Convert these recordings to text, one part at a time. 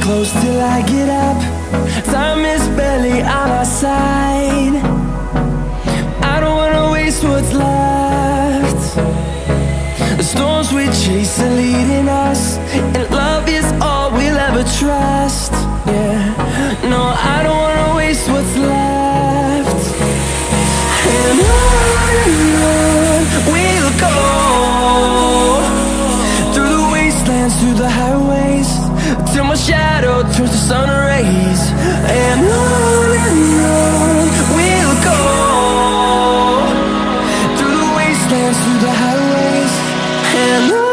Close till I get up. Time is barely on our side. I don't wanna waste what's left. The storms we chase are leading us, and love is all we'll ever trust. Yeah, no, I don't wanna waste what's left. And on we'll go, through the wastelands, through the highways, till my shadow turns to sun rays. And on we'll go, through the wastelands, through the highways, and on.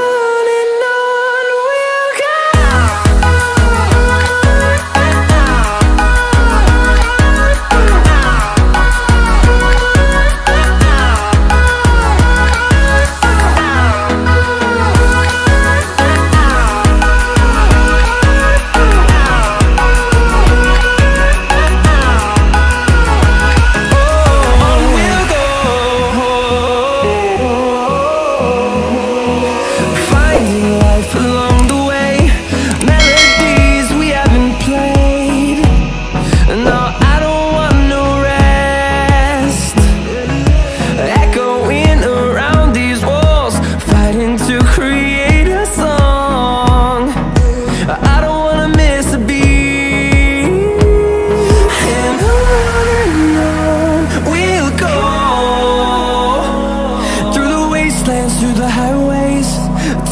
Through the highways,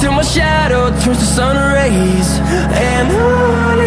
till my shadow turns to sun rays. And on